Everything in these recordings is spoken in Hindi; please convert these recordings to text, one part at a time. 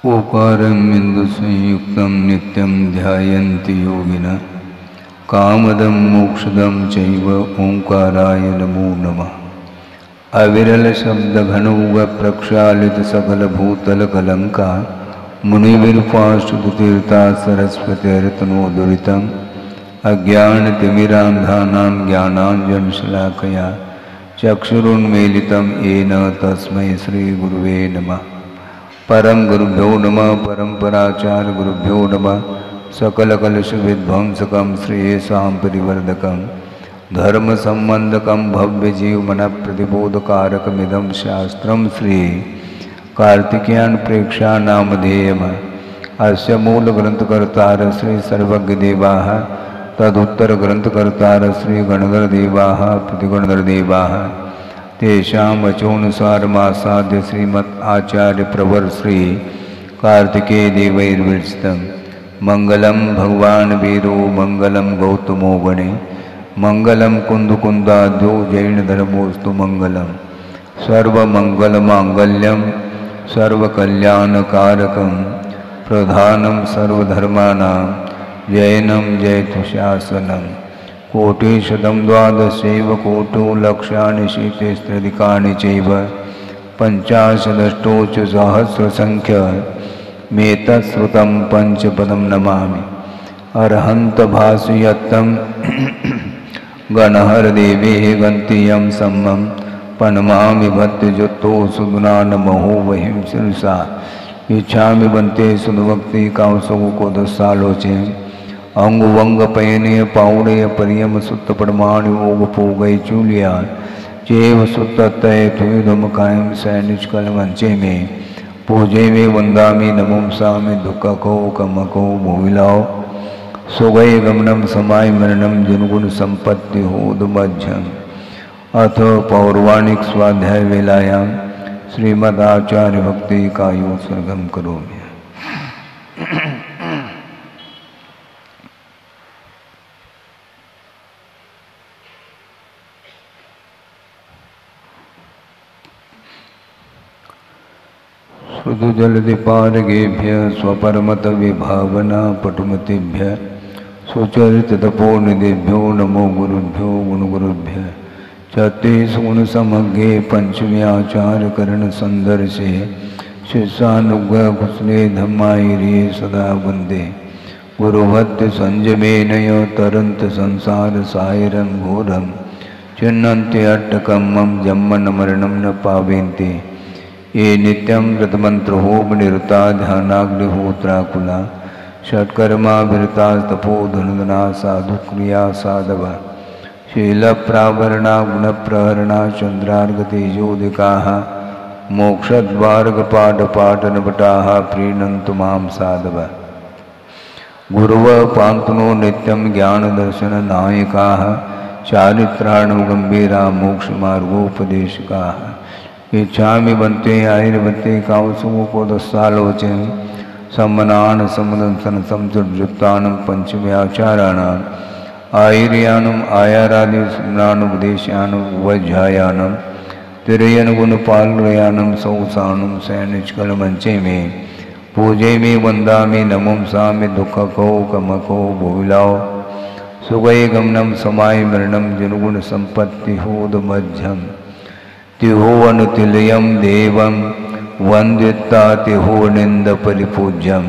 ओकारं बिन्दुसंयुक्तं नित्यं ध्यायन्ति योगिनः कामदं मोक्षदं चैव ओंकाराय नमो नमः। अविरल शब्दघनौघ प्रक्षालित सकल भूतल कलंका मुनिविरूपाश्रुतीर्था सरस्वतीर्तनोदुरितम् अज्ञानतिमिरान्धानां ज्ञानाञ्जनशलाकया चक्षुरुन्मीलितं येन तस्मै श्रीगुरुवे नमः। परम गुरुभ्यो नमः। परम्पराचार्य गुरुभ्यो नमः। सकलकलुषविध्वंसकं श्रेयसां परिवर्धकं धर्म संबंधकं भव्यजीवमन प्रतिबोधकारकमिदं शास्त्रं श्री कार्तिकेयन प्रेक्षा नामधेयम्। अस्य मूलग्रंथकर्तार श्री सर्वज्ञदेवाः तदुत्तर ग्रंथकर्तार श्री गणधरदेवाः प्रतिगणधरदेवाः तेषां वचोनुसारमासाद्य श्रीमत् आचार्य प्रवर श्री कार्तिकेय देवैर्विरचितं मंगलम भगवान वीरो मंगलम गौतमो गणे मंगलम कुंदकुंदाद्यो जैन धर्मोस्तु मंगलम सर्वमंगलमांगल्यम सर्वकल्याणकारकं प्रधानं सर्वधर्माणां जैनं जयतुशासनं कोटिशतं द्वादशैव कोटो लक्षाणि शीतेस्त्रिकानि चैव पंचाशदष्टोच सहस्रसंख्य मेतश्रुतं पंचपदं नमामि। अर्हन्त भासयत्तं गणहरदेवे गन्तीयं सम्मं पनमामि भक्तिजुक्तो सुगुणानमहो वहिं शिरसा इच्छामि बन्ते सुदभक्ति कांसो को दसालोचे अंग वंग पयने पाउड़े परियम सुत पड़माण ओग पोगई चूलिया चेव सुत तय तुम कायम सैनिच कल वंचे में पूजे में वंदामी नमोम सामी दुख को कम को भूलाओ सुगई गमनम समाय मरणम जनगुण संपत्ति होदमज्जम। अथ पौर्वाणिक स्वाध्याय वेलायाम श्रीमदाचार्य भक्ति कायो सर्गम करोमि। सुदुजलदिपारगेभ्य स्वपरमत विभावना पटुमतिभ्य सुचरित तपोनिधिभ्यो नमो गुरुभ्यो गुणगुरुभ्य। छत्तीस गुण समग्रे पंचमी आचार्य करण संदर्शे शिष्यानुग्रह कुशले धम्मायिरे सदा वंदे गुरुभक्ति संजमे नय तरंत संसार सायरं घोरम चिन्नन्ति अट्टकं मम जन्मन मरणं न पावेन्ति ये नित्यं व्रतमंत्रोम निरता ध्यानाग्निहोत्राकुला षट्कर्मा विरता तपोधनुदना साधु क्रिया साधव शील प्रावरणा गुणप्रहरणा चंद्रार्गतेजोदिकाः मोक्षद्वार्गपाठपाठनपटाः प्रीणन्तु मां साधव। गुरुव पान्तुनो नित्यं ज्ञानदर्शननायकाः चारित्राणुगम्भीरा मोक्षमार्गोपदेशकाः इच्छामि बन्ते आयुर्वते कावसुमो को दस्सालोचे सम्मनान समदंसन समजुत्तानं पंचम्याचाराणां आयुर्यानम आयारादि स्मरानुपदेशानं वज्रायानं तिरयन गुणपालयानं सौसानं सैनिचकलमंचे में पूजे में वंदामि नमों सामि दुख को कमको भूलाओ सुगय गमनम समाय मरणम जनगुण संपत्ति होदमज्जम। तिहोवनुतिलयं देवं वंदिता तिहोनिंद परिपूज्यम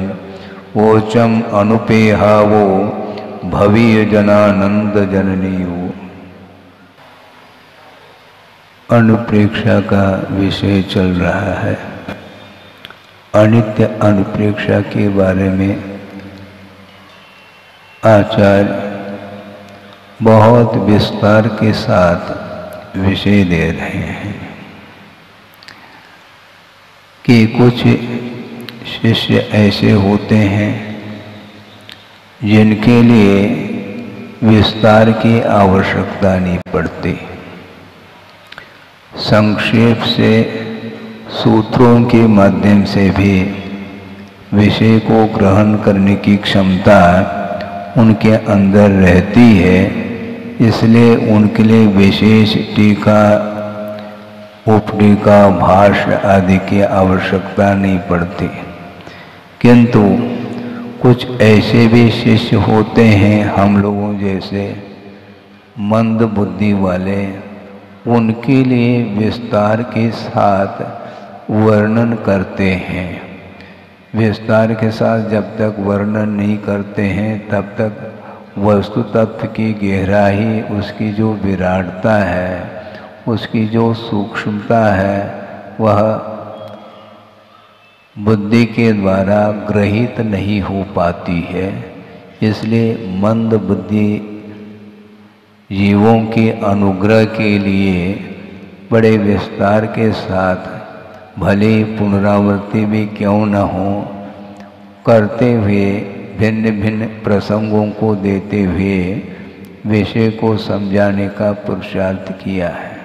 ओचम अनुपेहावो भवीय जनानंद जननीयो। अनुप्रेक्षा का विषय चल रहा है। अनित्य अनुप्रेक्षा के बारे में आचार्य बहुत विस्तार के साथ विषय दे रहे हैं कि कुछ शिष्य ऐसे होते हैं जिनके लिए विस्तार की आवश्यकता नहीं पड़ती। संक्षेप से सूत्रों के माध्यम से भी विषय को ग्रहण करने की क्षमता उनके अंदर रहती है, इसलिए उनके लिए विशेष टीका उपटीका भाष्य आदि की आवश्यकता नहीं पड़ती। किंतु कुछ ऐसे भी शिष्य होते हैं हम लोगों जैसे मंद बुद्धि वाले, उनके लिए विस्तार के साथ वर्णन करते हैं। विस्तार के साथ जब तक वर्णन नहीं करते हैं तब तक वस्तु तत्व की गहराई, उसकी जो विराटता है, उसकी जो सूक्ष्मता है, वह बुद्धि के द्वारा ग्रहित नहीं हो पाती है। इसलिए मंद बुद्धि जीवों के अनुग्रह के लिए बड़े विस्तार के साथ, भले पुनरावृत्ति भी क्यों न हो, करते हुए भिन्न भिन्न प्रसंगों को देते हुए विषय को समझाने का पुरुषार्थ किया है।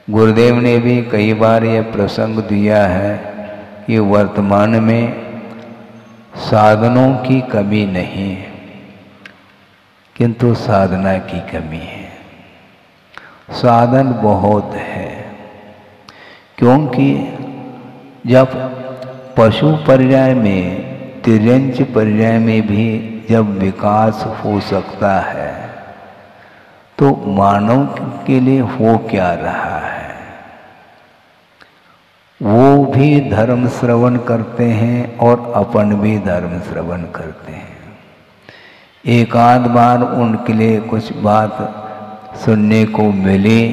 गुरुदेव ने भी कई बार यह प्रसंग दिया है कि वर्तमान में साधनों की कमी नहीं है, किंतु साधना की कमी है। साधन बहुत है, क्योंकि जब पशु पर्याय में, तिर्यंच पर्याय में भी जब विकास हो सकता है तो मानव के लिए हो क्या रहा है। वो भी धर्म श्रवण करते हैं और अपन भी धर्म श्रवण करते हैं। एक आध बार उनके लिए कुछ बात सुनने को मिली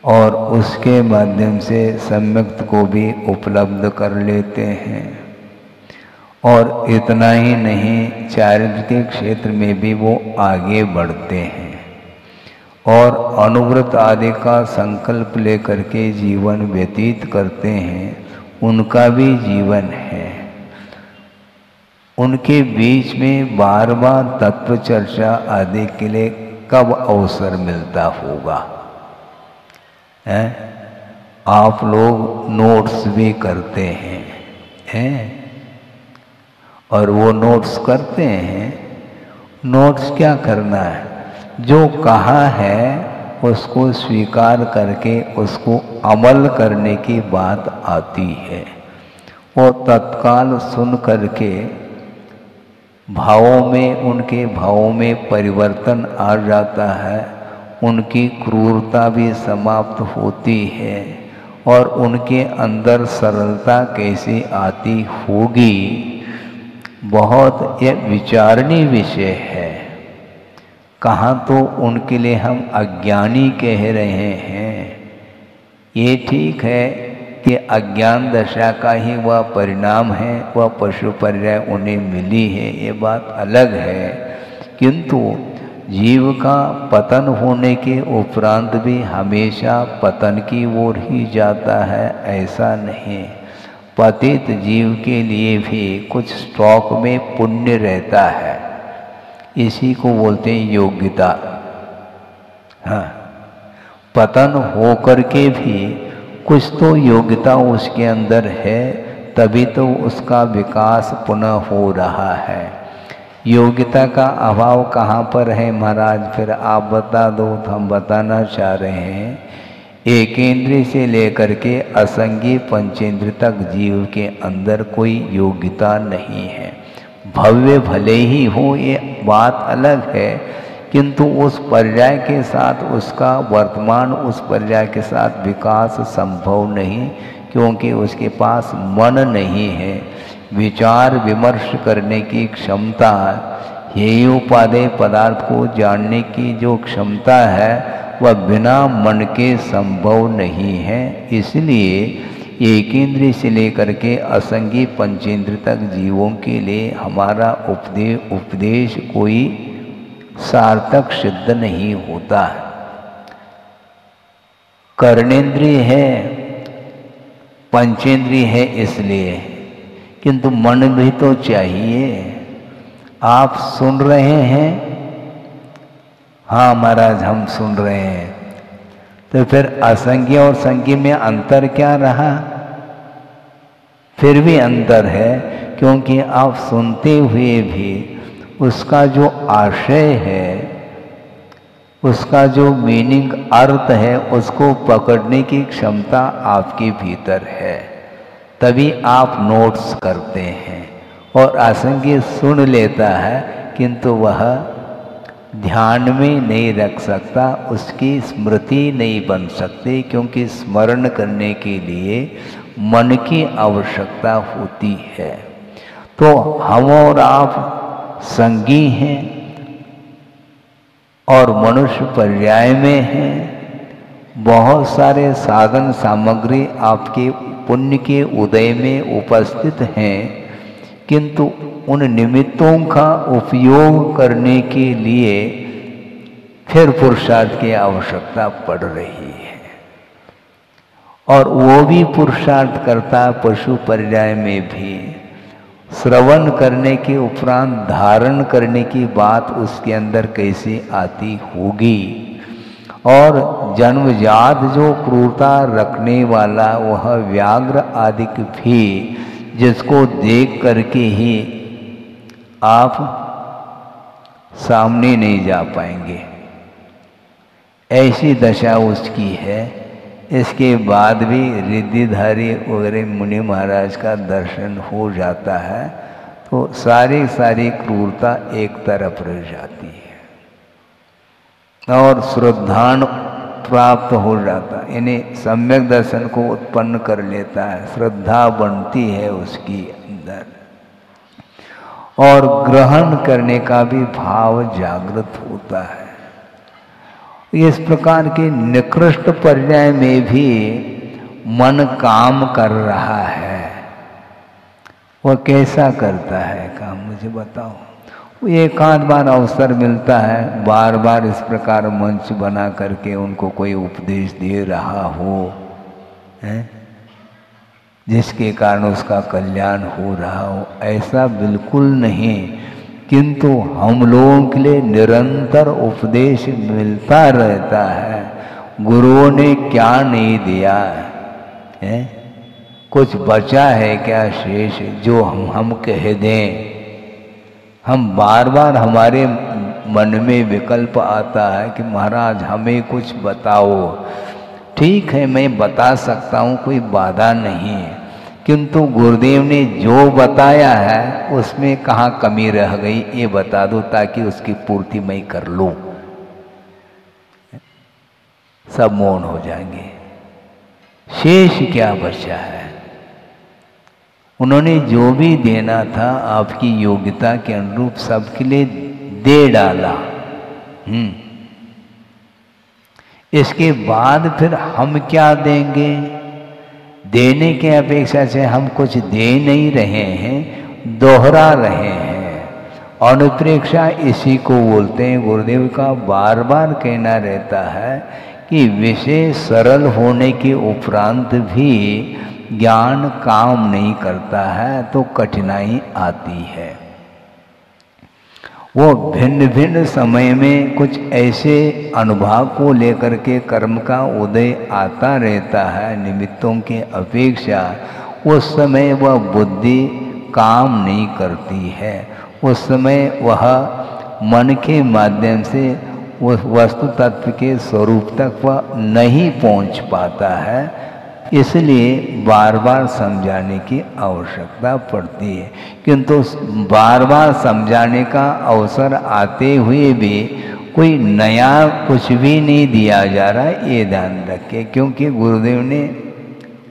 और उसके माध्यम से सम्यक्त को भी उपलब्ध कर लेते हैं। और इतना ही नहीं, चारित्र के क्षेत्र में भी वो आगे बढ़ते हैं और अनुव्रत आदि का संकल्प लेकर के जीवन व्यतीत करते हैं। उनका भी जीवन है। उनके बीच में बार बार तत्व चर्चा आदि के लिए कब अवसर मिलता होगा? आप लोग नोट्स भी करते हैं, और वो नोट्स करते हैं। नोट्स क्या करना है? जो कहा है उसको स्वीकार करके उसको अमल करने की बात आती है। और तत्काल सुन करके भावों में, उनके भावों में परिवर्तन आ जाता है। उनकी क्रूरता भी समाप्त होती है और उनके अंदर सरलता कैसे आती होगी, बहुत यह विचारणीय विषय है। कहाँ तो उनके लिए हम अज्ञानी कह रहे हैं। ये ठीक है कि अज्ञान दशा का ही वह परिणाम है, वह पशु पर्याय उन्हें मिली है, ये बात अलग है। किंतु जीव का पतन होने के उपरांत भी हमेशा पतन की ओर ही जाता है, ऐसा नहीं। पतित जीव के लिए भी कुछ स्टॉक में पुण्य रहता है। इसी को बोलते हैं योग्यता। हाँ, पतन हो करके भी कुछ तो योग्यता उसके अंदर है, तभी तो उसका विकास पुनः हो रहा है। योग्यता का अभाव कहाँ पर है महाराज? फिर आप बता दो तो हम बताना चाह रहे हैं। एकेंद्रीय से लेकर के असंगी पंचेंद्र तक जीव के अंदर कोई योग्यता नहीं है। भव्य भले ही हो, ये बात अलग है, किंतु उस पर्याय के साथ उसका वर्तमान उस पर्याय के साथ विकास संभव नहीं, क्योंकि उसके पास मन नहीं है। विचार विमर्श करने की क्षमता, हेय उपादेय पदार्थ को जानने की जो क्षमता है, वह बिना मन के संभव नहीं है। इसलिए एकेंद्रीय से लेकर के असंगी पंचेंद्र तक जीवों के लिए हमारा उपदेश कोई सार्थक सिद्ध नहीं होता। कर्णेंद्रिय है, पंचेंद्रिय है इसलिए, किंतु मन भी तो चाहिए। आप सुन रहे हैं? हाँ महाराज हम सुन रहे हैं। तो फिर असंगी और संगी में अंतर क्या रहा? फिर भी अंतर है, क्योंकि आप सुनते हुए भी उसका जो आशय है, उसका जो मीनिंग अर्थ है, उसको पकड़ने की क्षमता आपके भीतर है। तभी आप नोट्स करते हैं। और असंगी सुन लेता है किंतु वह ध्यान में नहीं रख सकता, उसकी स्मृति नहीं बन सकती, क्योंकि स्मरण करने के लिए मन की आवश्यकता होती है। तो हम और आप संगी हैं और मनुष्य पर्याय में हैं। बहुत सारे साधन सामग्री आपके पुण्य के उदय में उपस्थित हैं, किंतु उन निमित्तों का उपयोग करने के लिए फिर पुरुषार्थ की आवश्यकता पड़ रही है। और वो भी पुरुषार्थ करता पशु पर्याय में भी। श्रवण करने के उपरांत धारण करने की बात उसके अंदर कैसे आती होगी। और जन्मजात जो क्रूरता रखने वाला वह व्याघ्र आदि भी, जिसको देख करके ही आप सामने नहीं जा पाएंगे, ऐसी दशा उसकी है। इसके बाद भी रिद्धिधारी वगैरह मुनि महाराज का दर्शन हो जाता है तो सारी क्रूरता एक तरफ रह जाती है और श्रद्धान प्राप्त हो जाता, यानी सम्यक दर्शन को उत्पन्न कर लेता है, श्रद्धा बनती है उसकी अंदर और ग्रहण करने का भी भाव जागृत होता है। इस प्रकार के निकृष्ट पर्याय में भी मन काम कर रहा है। वह कैसा करता है काम, मुझे बताओ। एक आध बार अवसर मिलता है, बार बार इस प्रकार मंच बना करके उनको कोई उपदेश दे रहा हो, है? जिसके कारण उसका कल्याण हो रहा हो, ऐसा बिल्कुल नहीं। किंतु हम लोगों के लिए निरंतर उपदेश मिलता रहता है। गुरुओं ने क्या नहीं दिया है? कुछ बचा है क्या शेष जो हम कह दें? हम बार बार हमारे मन में विकल्प आता है कि महाराज हमें कुछ बताओ। ठीक है, मैं बता सकता हूँ, कोई बाधा नहीं है, किंतु गुरुदेव ने जो बताया है उसमें कहाँ कमी रह गई ये बता दो, ताकि उसकी पूर्ति मैं कर लूँ। सब मौन हो जाएंगे, शेष क्या बचा है? उन्होंने जो भी देना था आपकी योग्यता के अनुरूप सबके लिए दे डाला। इसके बाद फिर हम क्या देंगे? देने के अपेक्षा से हम कुछ दे नहीं रहे हैं, दोहरा रहे हैं। अनुप्रेक्षा इसी को बोलते हैं। गुरुदेव का बार बार कहना रहता है कि विषय सरल होने के उपरांत भी ज्ञान काम नहीं करता है तो कठिनाई आती है। वो भिन्न भिन्न समय में कुछ ऐसे अनुभव को लेकर के कर्म का उदय आता रहता है निमित्तों के अपेक्षा। उस समय वह बुद्धि काम नहीं करती है, उस समय वह मन के माध्यम से उस वस्तु तत्व के स्वरूप तक वह नहीं पहुंच पाता है। इसलिए बार बार समझाने की आवश्यकता पड़ती है, किंतु बार बार समझाने का अवसर आते हुए भी कोई नया कुछ भी नहीं दिया जा रहा है, ये ध्यान रखें। क्योंकि गुरुदेव ने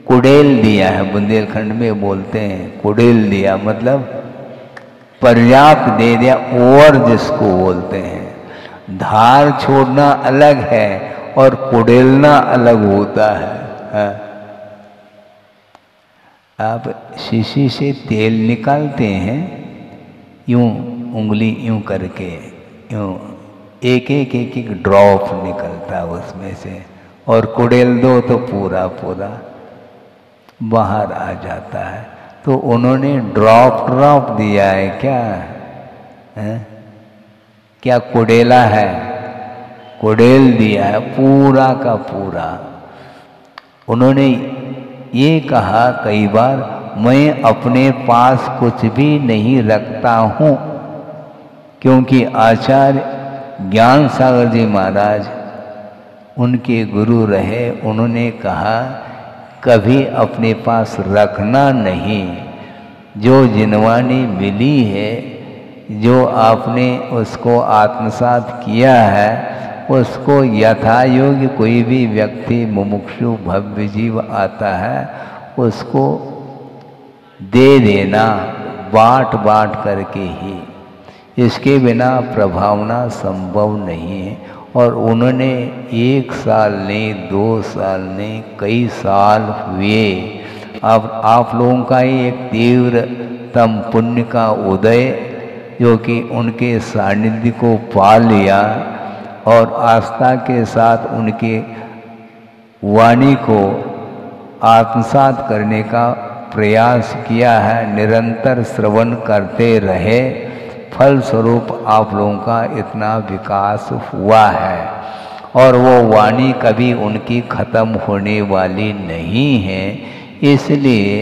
कुड़ेल दिया है, बुंदेलखंड में बोलते हैं कुड़ेल दिया, मतलब पर्याप्त दे दिया, ओवर जिसको बोलते हैं। धार छोड़ना अलग है और कुड़ेलना अलग होता है। आप शीशी से तेल निकालते हैं, यूं उंगली यूं करके, यूं एक ड्रॉप निकलता है उसमें से, और कुड़ेल दो तो पूरा बाहर आ जाता है। तो उन्होंने ड्रॉप दिया है क्या? क्या कुड़ेला है? कुड़ेल दिया है पूरा का पूरा। उन्होंने ये कहा कई बार, मैं अपने पास कुछ भी नहीं रखता हूँ, क्योंकि आचार्य ज्ञान सागर जी महाराज उनके गुरु रहे। उन्होंने कहा कभी अपने पास रखना नहीं। जो जिनवानी मिली है, जो आपने उसको आत्मसात किया है, उसको यथा योग्य कोई भी व्यक्ति मुमुक्षु भव्य जीव आता है उसको दे देना, बाँट बाँट करके ही। इसके बिना प्रभावना संभव नहीं है। और उन्होंने 1 साल नहीं, 2 साल नहीं, कई साल हुए। अब आप लोगों का ही एक तीव्रतम पुण्य का उदय जो कि उनके सानिध्य को पा लिया और आस्था के साथ उनके वाणी को आत्मसात करने का प्रयास किया है, निरंतर श्रवण करते रहे, फलस्वरूप आप लोगों का इतना विकास हुआ है। और वो वाणी कभी उनकी खत्म होने वाली नहीं है। इसलिए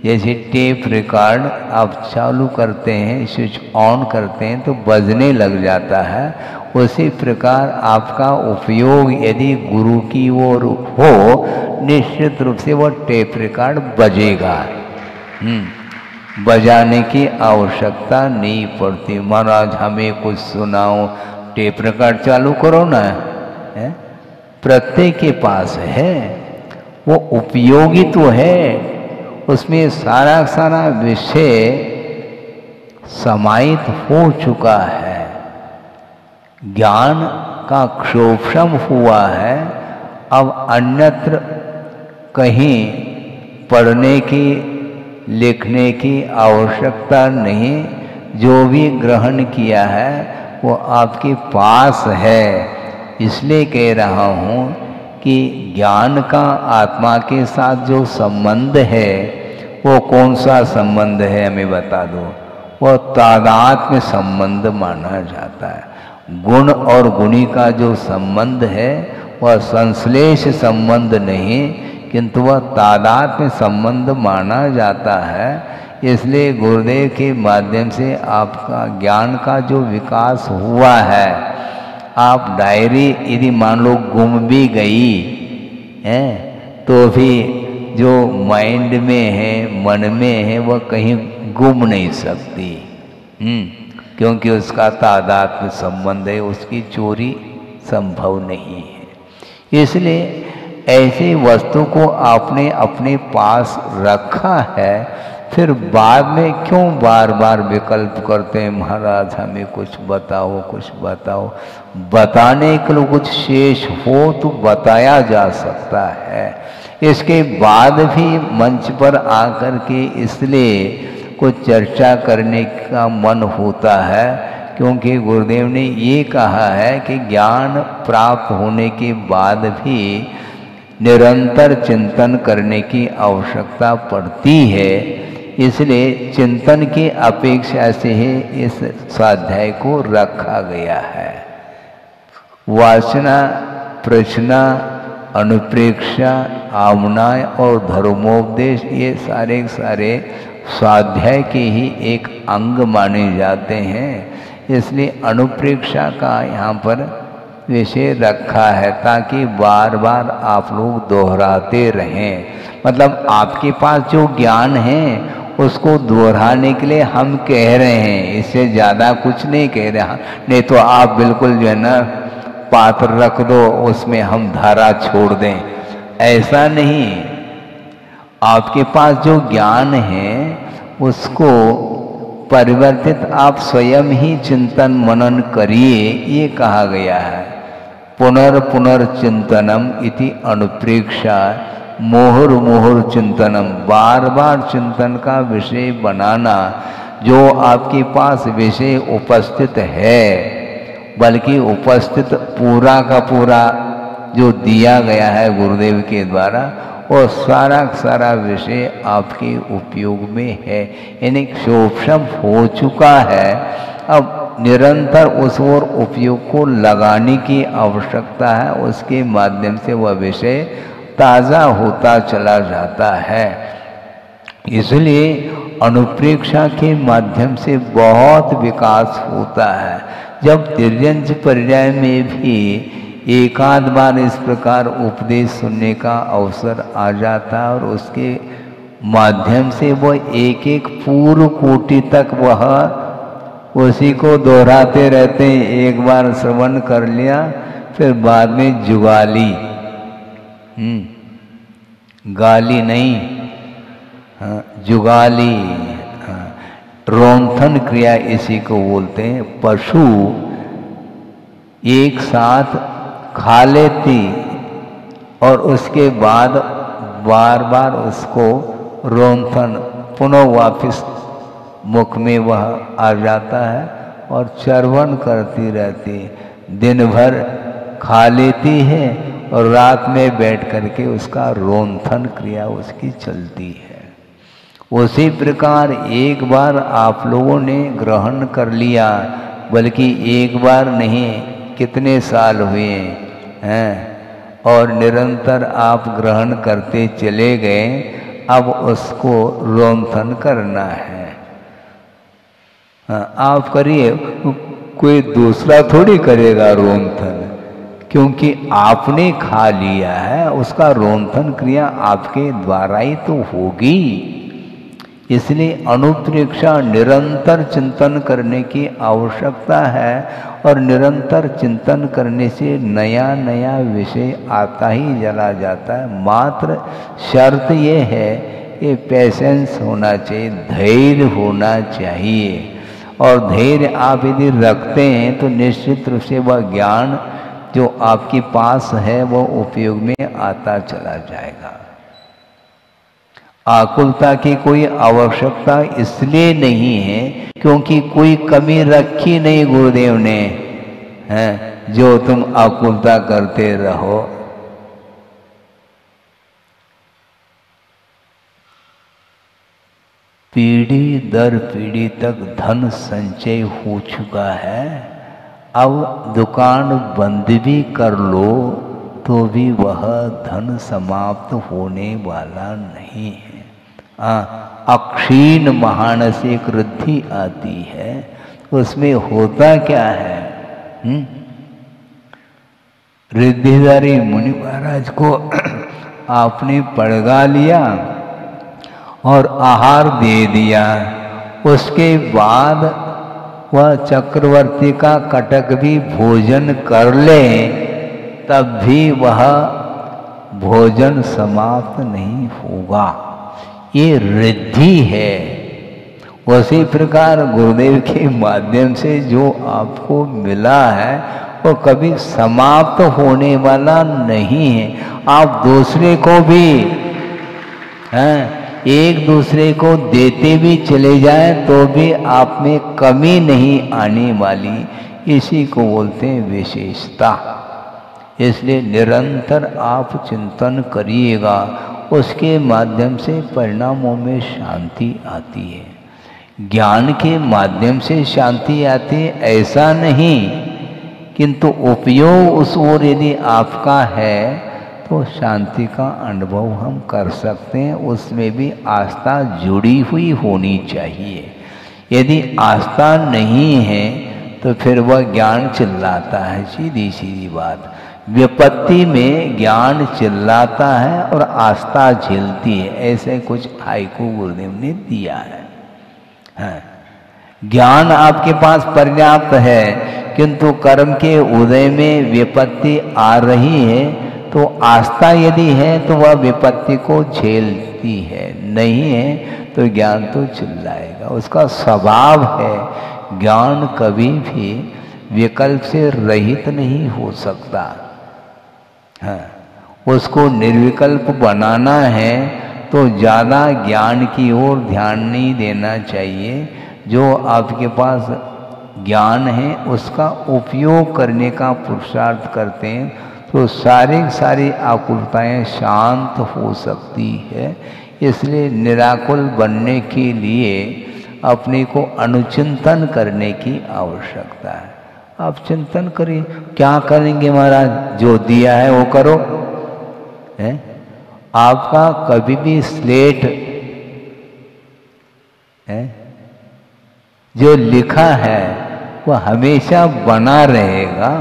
जैसे टेप रिकॉर्ड आप चालू करते हैं, स्विच ऑन करते हैं तो बजने लग जाता है, उसी प्रकार आपका उपयोग यदि गुरु की ओर हो, निश्चित रूप से वो टेप रिकॉर्ड बजेगा। बजाने की आवश्यकता नहीं पड़ती। महाराज हमें कुछ सुनाओ, टेप रिकॉर्ड चालू करो ना, है? प्रत्येक के पास है, वो उपयोगी तो है, उसमें सारा सारा विषय समाहित हो चुका है, ज्ञान का क्षोभम हुआ है। अब अन्यत्र कहीं पढ़ने की लिखने की आवश्यकता नहीं, जो भी ग्रहण किया है वो आपके पास है। इसलिए कह रहा हूँ कि ज्ञान का आत्मा के साथ जो संबंध है वो कौन सा संबंध है हमें बता दो। वो तादात्म्य संबंध माना जाता है। गुण और गुणी का जो संबंध है वह संश्लेष संबंध नहीं, किंतु वह तादात्म्य संबंध माना जाता है। इसलिए गुरुदेव के माध्यम से आपका ज्ञान का जो विकास हुआ है, आप डायरी यदि मान लो गुम भी गई है तो भी जो माइंड में है, मन में है, वह कहीं गुम नहीं सकती, क्योंकि उसका तादात्म्य संबंध है, उसकी चोरी संभव नहीं है। इसलिए ऐसी वस्तु को आपने अपने पास रखा है, फिर बाद में क्यों बार बार विकल्प करते हैं, महाराज हमें कुछ बताओ, कुछ बताओ। बताने के लिए कुछ शेष हो तो बताया जा सकता है। इसके बाद भी मंच पर आकर के इसलिए कुछ चर्चा करने का मन होता है, क्योंकि गुरुदेव ने ये कहा है कि ज्ञान प्राप्त होने के बाद भी निरंतर चिंतन करने की आवश्यकता पड़ती है। इसलिए चिंतन की अपेक्षा से ही इस स्वाध्याय को रखा गया है। वासना, प्रश्ना, अनुप्रेक्षा, आमनाय और धर्मोपदेश ये सारे स्वाध्याय के ही एक अंग माने जाते हैं। इसलिए अनुप्रेक्षा का यहाँ पर विषय रखा है ताकि बार बार आप लोग दोहराते रहें। मतलब आपके पास जो ज्ञान है उसको दोहराने के लिए हम कह रहे हैं, इससे ज़्यादा कुछ नहीं कह रहे। नहीं तो आप बिल्कुल जो है ना पात्र रख दो, उसमें हम धारा छोड़ दें, ऐसा नहीं। आपके पास जो ज्ञान है उसको परिवर्तित आप स्वयं ही चिंतन मनन करिए, ये कहा गया है। पुनर्चिंतनम इति अनुप्रेक्षा मुहुर्मुहुर चिंतनम, बार बार चिंतन का विषय बनाना। जो आपके पास विषय उपस्थित है, बल्कि उपस्थित पूरा का पूरा जो दिया गया है गुरुदेव के द्वारा, वो सारा विषय आपके उपयोग में है, यानी क्षोभम हो चुका है। अब निरंतर उस ओर उपयोग को लगाने की आवश्यकता है, उसके माध्यम से वह विषय ताज़ा होता चला जाता है। इसलिए अनुप्रेक्षा के माध्यम से बहुत विकास होता है। जब तिर्यंच पर्याय में भी एकाध बार इस प्रकार उपदेश सुनने का अवसर आ जाता और उसके माध्यम से वह एक एक पूर्व कोटि तक वह उसी को दोहराते रहते हैं। एक बार श्रवण कर लिया, फिर बाद में जुगाली, गाली नहीं, हाँ, जुगाली, हाँ, रोंथन क्रिया इसी को बोलते हैं। पशु एक साथ खा लेती और उसके बाद बार बार उसको रोंथन पुनः वापस मुख में वह आ जाता है और चरवन करती रहती है। दिन भर खा लेती है और रात में बैठ करके उसका रोंथन क्रिया उसकी चलती है। उसी प्रकार एक बार आप लोगों ने ग्रहण कर लिया, बल्कि एक बार नहीं, कितने साल हुए हैं और निरंतर आप ग्रहण करते चले गए, अब उसको रोंथन करना है। हाँ, आप करिए, कोई दूसरा थोड़ी करेगा रोंथन, क्योंकि आपने खा लिया है, उसका रोंथन क्रिया आपके द्वारा ही तो होगी। इसलिए अनुप्रेक्षा निरंतर चिंतन करने की आवश्यकता है और निरंतर चिंतन करने से नया नया विषय आता ही चला जाता है। मात्र शर्त ये है कि पेशेंस होना चाहिए, धैर्य होना चाहिए, और धैर्य आप यदि रखते हैं तो निश्चित रूप से वह ज्ञान जो आपके पास है वह उपयोग में आता चला जाएगा। आकुलता की कोई आवश्यकता इसलिए नहीं है क्योंकि कोई कमी रखी नहीं गुरुदेव ने, हैं, जो तुम आकुलता करते रहो। पीढ़ी दर पीढ़ी तक धन संचय हो चुका है, अब दुकान बंद भी कर लो तो भी वह धन समाप्त होने वाला नहीं है। अक्षीण महानसिक वृद्धि आती है, उसमें होता क्या है? रिद्धिधारी मुनि महाराज को आपने पड़गा लिया और आहार दे दिया, उसके बाद वह चक्रवर्ती का कटक भी भोजन कर ले, तब भी वह भोजन समाप्त नहीं होगा। ये रिद्धि है। उसी प्रकार गुरुदेव के माध्यम से जो आपको मिला है वो कभी समाप्त होने वाला नहीं है। आप दूसरे को भी एक दूसरे को देते भी चले जाएं तो भी आप में कमी नहीं आने वाली। इसी को बोलते हैं विशेषता। इसलिए निरंतर आप चिंतन करिएगा, उसके माध्यम से परिणामों में शांति आती है। ज्ञान के माध्यम से शांति आती है ऐसा नहीं, किंतु उपयोग उस ओर यदि आपका है तो शांति का अनुभव हम कर सकते हैं। उसमें भी आस्था जुड़ी हुई होनी चाहिए। यदि आस्था नहीं है तो फिर वह ज्ञान चिल्लाता है, सीधी सीधी बात। विपत्ति में ज्ञान चिल्लाता है और आस्था झेलती है, ऐसे कुछ हाइकू गुरुदेव ने दिया है। ज्ञान आपके पास पर्याप्त है, किंतु कर्म के उदय में विपत्ति आ रही है तो आस्था यदि है तो वह विपत्ति को झेलती है, नहीं है तो ज्ञान तो चिल्लाएगा। उसका स्वभाव है। ज्ञान कभी भी विकल्प से रहित नहीं हो सकता। उसको निर्विकल्प बनाना है तो ज़्यादा ज्ञान की ओर ध्यान नहीं देना चाहिए। जो आपके पास ज्ञान है उसका उपयोग करने का पुरुषार्थ करते हैं तो सारी आकुलताएं शांत हो सकती है। इसलिए निराकुल बनने के लिए अपने को अनुचिंतन करने की आवश्यकता है। आप चिंतन करिए, क्या करेंगे महाराज? जो दिया है वो करो। आपका कभी भी स्लेट जो लिखा है वो हमेशा बना रहेगा।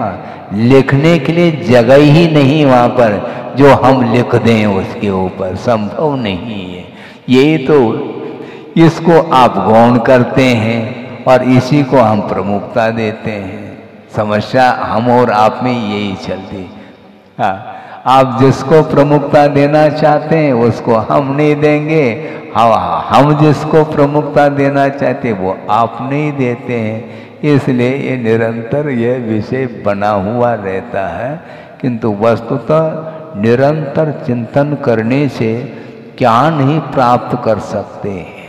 लिखने के लिए जगह ही नहीं वहाँ पर जो हम लिख दें उसके ऊपर, संभव नहीं है। ये तो इसको आप गौण करते हैं और इसी को हम प्रमुखता देते हैं। समस्या हम और आप में यही चलती। हाँ, आप जिसको प्रमुखता देना चाहते हैं उसको हम नहीं देंगे, हम जिसको प्रमुखता देना चाहते हैं वो आप नहीं देते हैं। इसलिए ये निरंतर यह विषय बना हुआ रहता है। किंतु वस्तुतः निरंतर चिंतन करने से ज्ञान ही प्राप्त कर सकते हैं।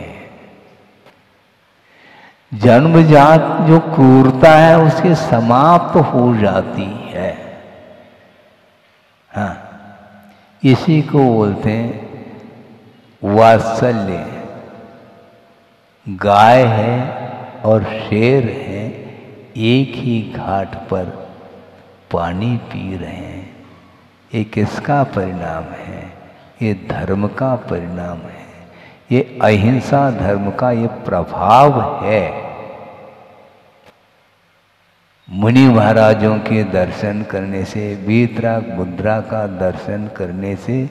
जन्मजात जो क्रूरता है उसकी समाप्त हो जाती है। हाँ, इसी को बोलते हैं वात्सल्य। गाय है और शेर है, एक ही घाट पर पानी पी रहे हैं। ये किसका परिणाम है? ये धर्म का परिणाम है। ये अहिंसा धर्म का ये प्रभाव है। मुनि महाराजों के दर्शन करने से, वीतराग मुद्रा का दर्शन करने से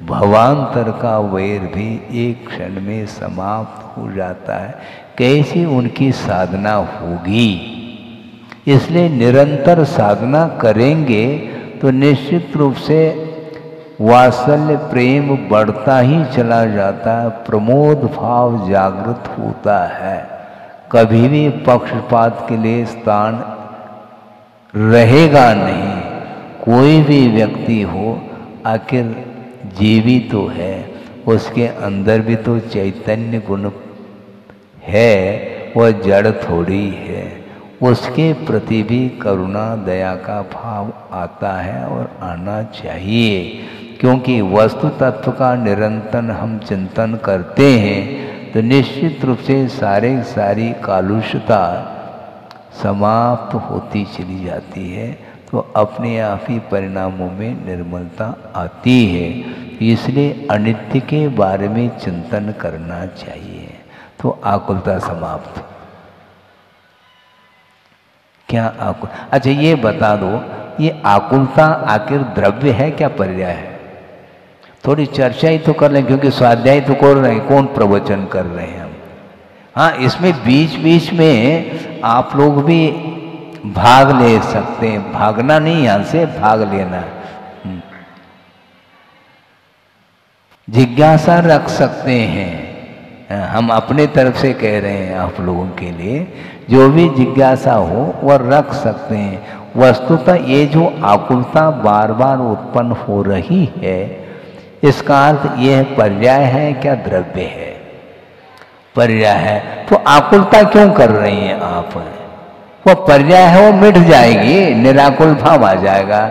भवांतर का वैर भी एक क्षण में समाप्त हो जाता है। कैसी उनकी साधना होगी। इसलिए निरंतर साधना करेंगे तो निश्चित रूप से वात्सल्य प्रेम बढ़ता ही चला जाता है, प्रमोद भाव जागृत होता है। कभी भी पक्षपात के लिए स्थान रहेगा नहीं। कोई भी व्यक्ति हो, आखिर जीवी तो है, उसके अंदर भी तो चैतन्य गुण है, वह जड़ थोड़ी है। उसके प्रति भी करुणा दया का भाव आता है और आना चाहिए। क्योंकि वस्तु तत्व का निरंतर हम चिंतन करते हैं तो निश्चित रूप से सारी कालुषता समाप्त होती चली जाती है। तो अपने आप ही परिणामों में निर्मलता आती है। इसलिए अनित्य के बारे में चिंतन करना चाहिए। तो आकुलता समाप्त। क्या आकुल? अच्छा ये बता दो, ये आकुलता आखिर द्रव्य है क्या पर्याय है? थोड़ी चर्चा ही तो कर लें, क्योंकि स्वाध्याय तो कर रहे हैं, कौन प्रवचन कर रहे हैं हम। हाँ, इसमें बीच बीच में आप लोग भी भाग ले सकते हैं। भागना नहीं, यहाँ से भाग लेना। जिज्ञासा रख सकते हैं। हम अपने तरफ से कह रहे हैं आप लोगों के लिए, जो भी जिज्ञासा हो वह रख सकते हैं। वस्तुतः ये जो आकुलता बार बार उत्पन्न हो रही है, इसका अर्थ यह पर्याय है क्या द्रव्य है? पर्याय है। तो आकुलता क्यों कर रही हैं आप? वह पर्याय है, वो मिट जाएगी, निराकुल भाव आ जाएगा।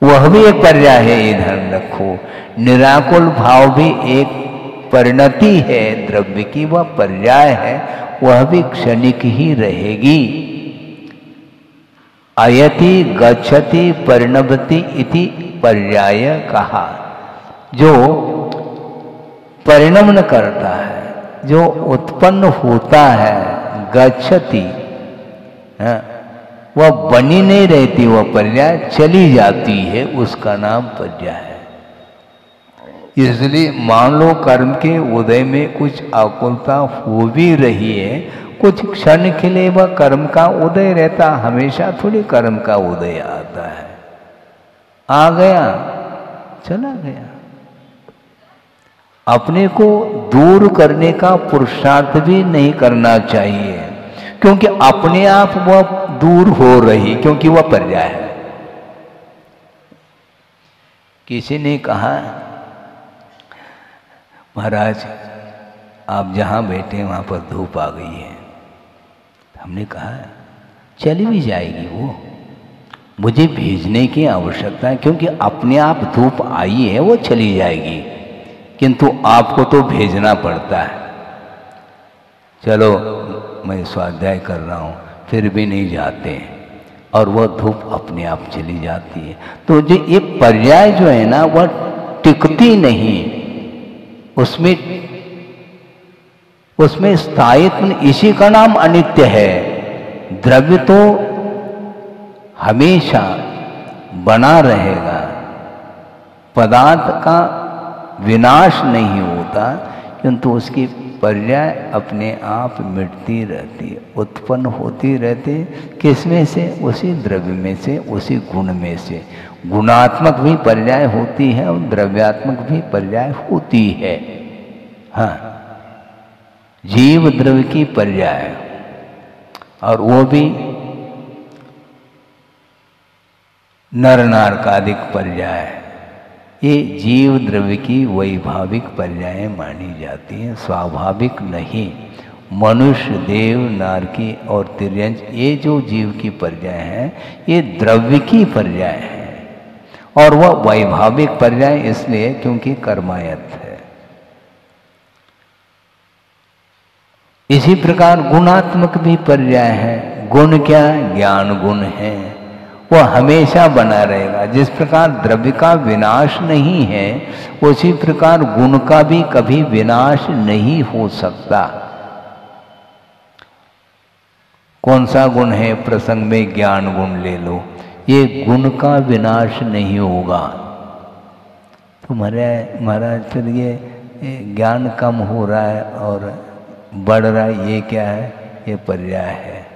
वह भी एक पर्याय है, ये ध्यान रखो। निराकुल भाव भी एक परिणति है द्रव्य की, वह पर्याय है, वह भी क्षणिक ही रहेगी। आयति गच्छति परिणमति इति पर्याय कहा। जो परिणमन करता है, जो उत्पन्न होता है, गच्छति, वह बनी नहीं रहती, वह पर्याय चली जाती है, उसका नाम पर्याय है। इसलिए मान लो कर्म के उदय में कुछ आकुलता हो भी रही है, कुछ क्षण के लिए वह कर्म का उदय रहता, हमेशा थोड़ी कर्म का उदय आता है। आ गया चला गया। अपने को दूर करने का पुरुषार्थ भी नहीं करना चाहिए, क्योंकि अपने आप वह दूर हो रही, क्योंकि वह पर्याय है। किसी ने कहा, महाराज आप जहाँ बैठे वहाँ पर धूप आ गई है। हमने कहा चली भी जाएगी, वो मुझे भेजने की आवश्यकता है, क्योंकि अपने आप धूप आई है, वो चली जाएगी, किंतु आपको तो भेजना पड़ता है। चलो मैं स्वाध्याय कर रहा हूँ, फिर भी नहीं जाते और वह धूप अपने आप चली जाती है। तो जो ये पर्याय जो है ना, वह टिकती नहीं, उसमें स्थायित्व, इसी का नाम अनित्य है। द्रव्य तो हमेशा बना रहेगा, पदार्थ का विनाश नहीं होता, किंतु उसकी पर्याय अपने आप मिटती रहती, उत्पन्न होती रहती। किसमें से? उसी द्रव्य में से, उसी गुण में से। गुणात्मक भी पर्याय होती है और द्रव्यात्मक भी पर्याय होती है। हाँ, जीव द्रव्य की पर्याय, और वो भी नर नारकादिक पर्याय। ये जीव द्रव्य की वैभाविक पर्याय मानी जाती हैं, स्वाभाविक नहीं। मनुष्य, देव, नारकी और तिर्यंच, ये जो जीव की पर्याय है, ये द्रव्य की पर्याय है, और वह वैभाविक पर्याय इसलिए क्योंकि कर्मायत है। इसी प्रकार गुणात्मक भी पर्याय है। गुण क्या? ज्ञान गुण है, वह हमेशा बना रहेगा। जिस प्रकार द्रव्य का विनाश नहीं है, उसी प्रकार गुण का भी कभी विनाश नहीं हो सकता। कौन सा गुण है? प्रसंग में ज्ञान गुण ले लो, ये गुण का विनाश नहीं होगा। तो महाराज फिर ये ज्ञान कम हो रहा है और बढ़ रहा है, ये क्या है? ये पर्याय है।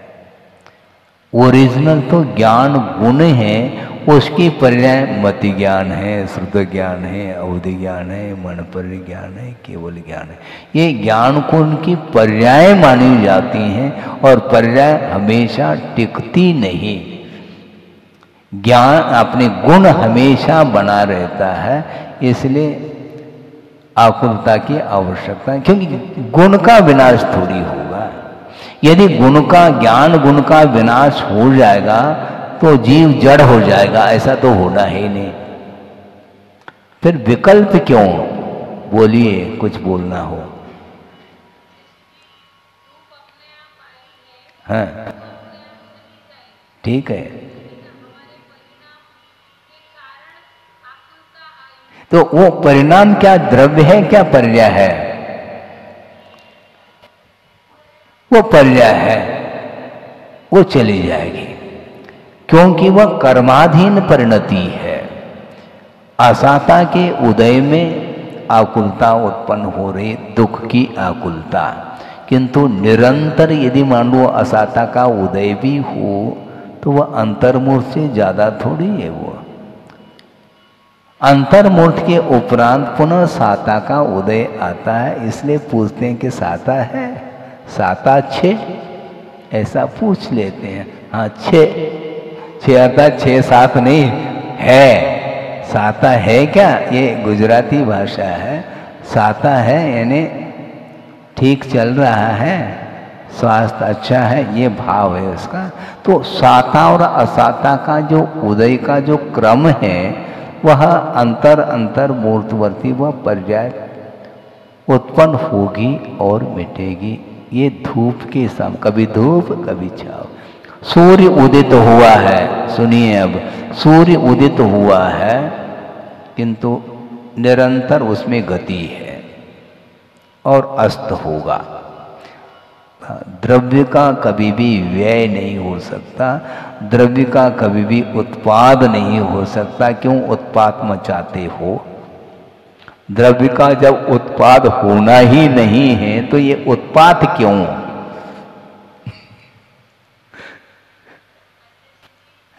ओरिजिनल तो ज्ञान गुण है, उसकी पर्याय मति ज्ञान है, श्रुत ज्ञान है, अवधि ज्ञान है, मनपर्य ज्ञान है, केवल ज्ञान है। ये ज्ञान को उनकी पर्याय मानी जाती हैं, और पर्याय हमेशा टिकती नहीं। ज्ञान अपने गुण हमेशा बना रहता है, इसलिए आकुलता की आवश्यकता है, क्योंकि गुण का विनाश थोड़ी होगा। यदि गुण का, ज्ञान गुण का विनाश हो जाएगा तो जीव जड़ हो जाएगा, ऐसा तो होना ही नहीं। फिर विकल्प क्यों? बोलिए, कुछ बोलना हो। हाँ, ठीक है। तो वो परिणाम क्या द्रव्य है, क्या पर्याय है? वो पर्याय है, वो चली जाएगी, क्योंकि वह कर्माधीन परिणति है। असाता के उदय में आकुलता उत्पन्न हो रही, दुख की आकुलता, किंतु निरंतर यदि मान लो असाता का उदय भी हो तो वह अंतर्मूर्त से ज्यादा थोड़ी है। वो अंतर्मूर्त के उपरांत पुनः साता का उदय आता है, इसलिए पूछते हैं कि साता है, साता छे, ऐसा पूछ लेते हैं। हाँ, छे आता, 6-7 नहीं है, साता है क्या? ये गुजराती भाषा है। साता है यानी ठीक चल रहा है, स्वास्थ्य अच्छा है, ये भाव है उसका। तो साता और असाता का जो उदय का जो क्रम है, वह अंतर मूर्तवर्ती वह पर्याय उत्पन्न होगी और मिटेगी। ये धूप के सम, कभी धूप कभी छाव। सूर्य उदित हुआ है, सुनिए अब, सूर्य उदित हुआ है, किंतु निरंतर उसमें गति है और अस्त होगा। द्रव्य का कभी भी व्यय नहीं हो सकता, द्रव्य का कभी भी उत्पाद नहीं हो सकता। क्यों? उत्पाद मचाते हो। द्रव्य का जब उत्पाद होना ही नहीं है तो ये उत्पाद क्यों?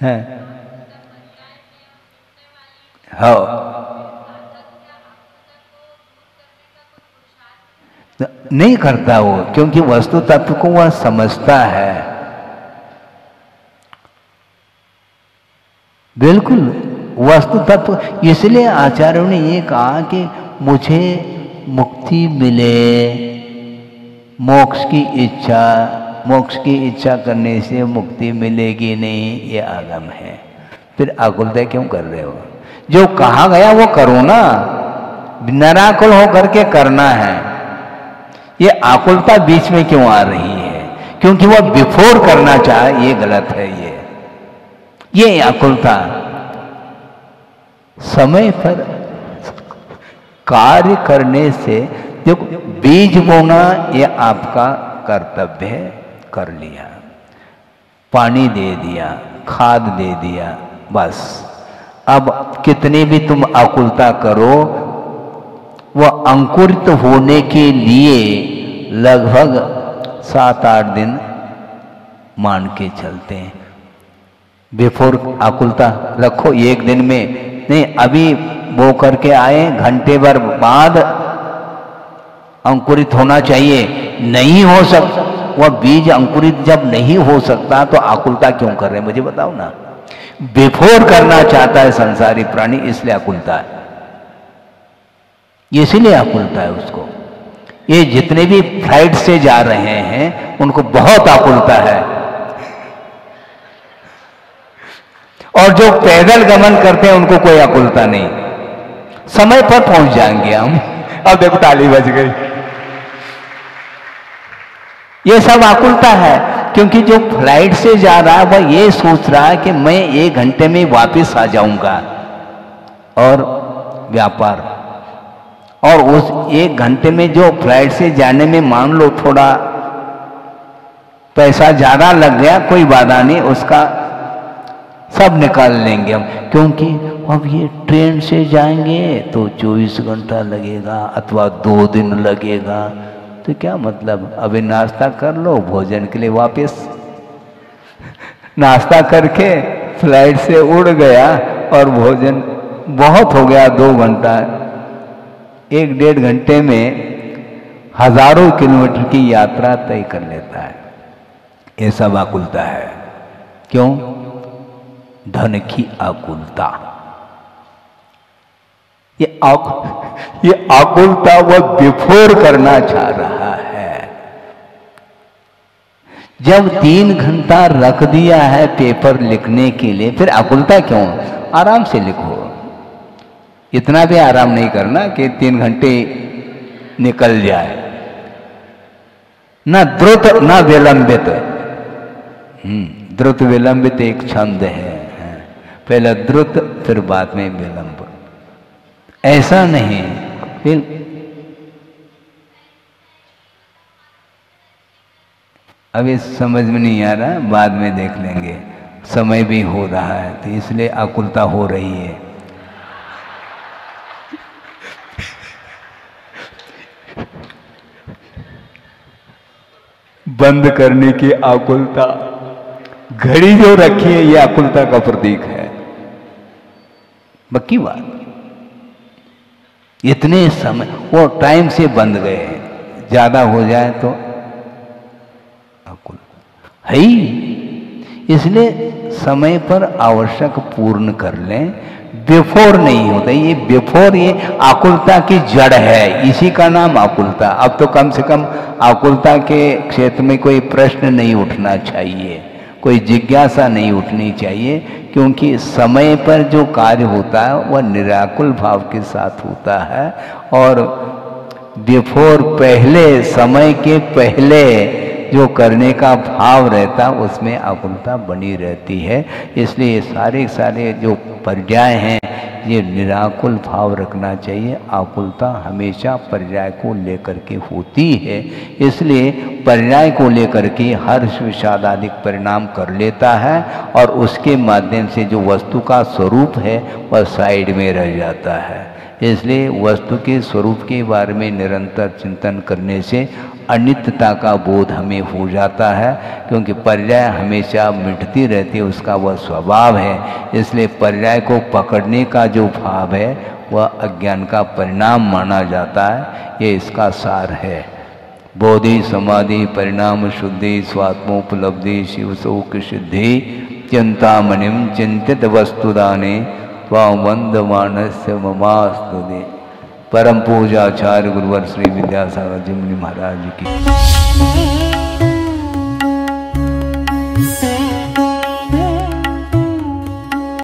है हाँ, नहीं करता वो, क्योंकि वस्तु तत्व को वह समझता है। बिल्कुल वस्तु तत्व, इसलिए आचार्यों ने ये कहा कि मुझे मुक्ति मिले, मोक्ष की इच्छा करने से मुक्ति मिलेगी नहीं, ये आगम है। फिर आकुलता क्यों कर रहे हो? जो कहा गया वो करो ना, निराकुल होकर के करना है। ये आकुलता बीच में क्यों आ रही है? क्योंकि वह बिफोर करना चाहे, ये गलत है। ये आकुलता समय पर कार्य करने से, जो बीज बोना ये आपका कर्तव्य है, कर लिया। पानी दे दिया, खाद दे दिया, बस। अब कितनी भी तुम आकुलता करो, वह अंकुरित होने के लिए लगभग 7-8 दिन मान के चलते हैं। बिफोर आकुलता रखो, एक दिन में नहीं, अभी बो करके आए, घंटे भर बाद अंकुरित होना चाहिए, नहीं हो सकता। वह बीज अंकुरित जब नहीं हो सकता तो आकुलता क्यों कर रहे हैं, मुझे बताओ ना। बिफोर करना चाहता है संसारी प्राणी, इसलिए आकुलता है, इसीलिए आकुलता है उसको। ये जितने भी फ्लाइट से जा रहे हैं उनको बहुत आकुलता है, और जो पैदल गमन करते हैं उनको कोई आकुलता नहीं, समय पर पहुंच जाएंगे हम। अब देखो ताली बज गई। ये सब आकुलता है, क्योंकि जो फ्लाइट से जा रहा है वह ये सोच रहा है कि मैं 1 घंटे में वापस आ जाऊंगा, और व्यापार, और उस 1 घंटे में जो फ्लाइट से जाने में मान लो थोड़ा पैसा ज्यादा लग गया, कोई बाधा नहीं, उसका सब निकाल लेंगे हम, क्योंकि अब ये ट्रेन से जाएंगे तो 24 घंटा लगेगा अथवा 2 दिन लगेगा, तो क्या मतलब, अभी नाश्ता कर लो, भोजन के लिए वापस। नाश्ता करके फ्लाइट से उड़ गया और भोजन बहुत हो गया, 2 घंटा, 1-1.5 घंटे में हजारों किलोमीटर की यात्रा तय कर लेता है। ये सब आकुलता है। क्यों? धन की आकुलता। ये आकुलता वह बिफोर करना चाह रहा है। जब 3 घंटा रख दिया है पेपर लिखने के लिए, फिर आकुलता क्यों? आराम से लिखो, इतना भी आराम नहीं करना कि 3 घंटे निकल जाए, ना द्रुत ना विलंबित। द्रुत विलंबित एक छंद है, पहले द्रुत फिर बाद में विलंब, ऐसा नहीं। फिर अभी समझ में नहीं आ रहा, बाद में देख लेंगे, समय भी हो रहा है तो इसलिए आकुलता हो रही है। बंद करने की आकुलता, घड़ी जो रखी है ये आकुलता का प्रतीक है। बक्की बात, इतने समय वो टाइम से बंद गए, ज्यादा हो जाए तो आकुल है ही। इसलिए समय पर आवश्यक पूर्ण कर लें, बिफोर नहीं होता। ये बिफोर ये आकुलता की जड़ है, इसी का नाम आकुलता। अब तो कम से कम आकुलता के क्षेत्र में कोई प्रश्न नहीं उठना चाहिए, कोई जिज्ञासा नहीं उठनी चाहिए, क्योंकि समय पर जो कार्य होता है वह निराकुल भाव के साथ होता है, और बिफोर पहले, समय के पहले जो करने का भाव रहता उसमें आकुलता बनी रहती है। इसलिए सारे जो पर्याय हैं ये निराकुल भाव रखना चाहिए। आकुलता हमेशा पर्याय को लेकर के होती है, इसलिए पर्याय को लेकर के हर्ष विषाद आदि परिणाम कर लेता है, और उसके माध्यम से जो वस्तु का स्वरूप है वह साइड में रह जाता है। इसलिए वस्तु के स्वरूप के बारे में निरंतर चिंतन करने से अनित्यता का बोध हमें हो जाता है, क्योंकि पर्याय हमेशा मिटती रहती है, उसका वह स्वभाव है। इसलिए पर्याय को पकड़ने का जो भाव है वह अज्ञान का परिणाम माना जाता है। ये इसका सार है। बोधि समाधि परिणाम शुद्धि स्वात्मोपलब्धि शिव शोक सिद्धि चिंतामणिम चिंतित वस्तुदाने वंदमानस्य ममास्तुते। परम पूजाचार्य गुरुवर श्री विद्यासागर जी महाराज की।